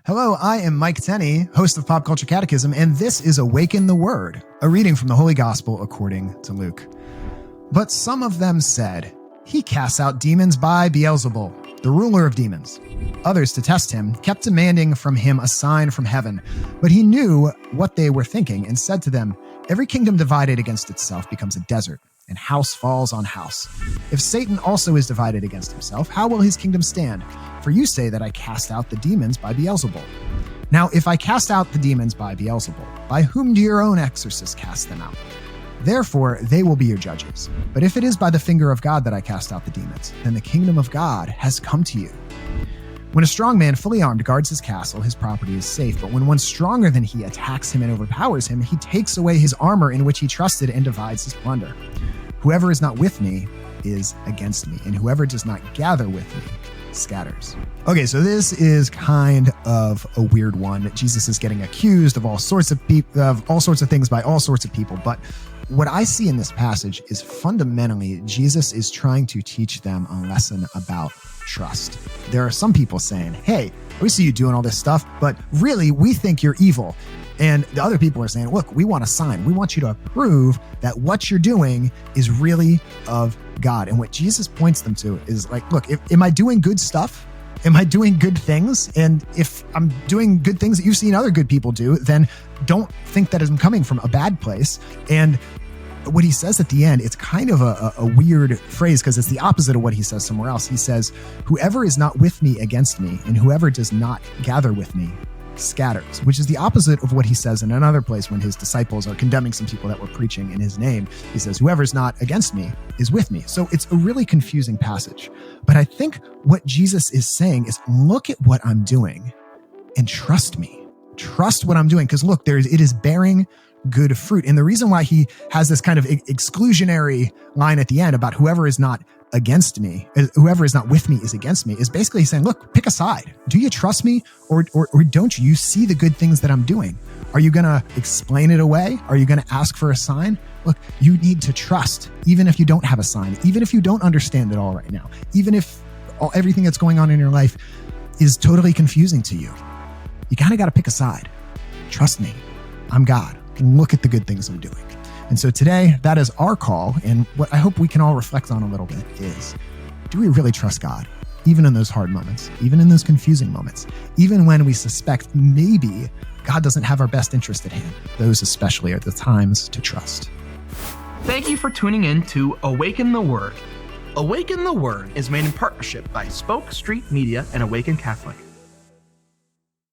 Hello, I am Mike Tenney, host of Pop Culture Catechism, and this is Awaken the Word, a reading from the Holy Gospel according to Luke. But some of them said, "He casts out demons by Beelzebul, the ruler of demons." Others, to test him, kept demanding from him a sign from heaven. But he knew what they were thinking and said to them, "Every kingdom divided against itself becomes a desert, and house falls on house. If Satan also is divided against himself, how will his kingdom stand? For you say that I cast out the demons by Beelzebul. Now, if I cast out the demons by Beelzebul, by whom do your own exorcists cast them out? Therefore, they will be your judges. But if it is by the finger of God that I cast out the demons, then the kingdom of God has come to you. When a strong man fully armed guards his castle, his property is safe. But when one stronger than he attacks him and overpowers him, he takes away his armor in which he trusted and divides his plunder. Whoever is not with me is against me, and whoever does not gather with me scatters. Okay, so this is kind of a weird one. Jesus is getting accused of all sorts of things by all sorts of people. But what I see in this passage is fundamentally Jesus is trying to teach them a lesson about trust. There are some people saying, "Hey, we see you doing all this stuff, but really we think you're evil." And the other people are saying, "Look, we want a sign. We want you to prove that what you're doing is really of God." And what Jesus points them to is like, look, am I doing good stuff? Am I doing good things? And if I'm doing good things that you've seen other good people do, then don't think that I'm coming from a bad place. And what he says at the end, it's kind of a weird phrase because it's the opposite of what he says somewhere else. He says, "Whoever is not with me against me, and whoever does not gather with me scatters," which is the opposite of what he says in another place when his disciples are condemning some people that were preaching in his name. He says, "Whoever's not against me is with me." So it's a really confusing passage. But I think what Jesus is saying is, look at what I'm doing and trust me. Trust what I'm doing. Because look, it is bearing good fruit. And the reason why he has this kind of exclusionary line at the end about whoever is not against me, whoever is not with me is against me, is basically saying, look, pick a side. Do you trust me or don't you? You see the good things that I'm doing. Are you going to explain it away? Are you going to ask for a sign? Look, you need to trust, even if you don't have a sign, even if you don't understand it all right now, even if everything that's going on in your life is totally confusing to you. You kind of got to pick a side. Trust me. I'm God. Look at the good things I'm doing. And so today, that is our call. And what I hope we can all reflect on a little bit is, do we really trust God? Even in those hard moments, even in those confusing moments, even when we suspect maybe God doesn't have our best interest at hand. Those especially are the times to trust. Thank you for tuning in to Awaken the Word. Awaken the Word is made in partnership by Spoke Street Media and Awaken Catholic.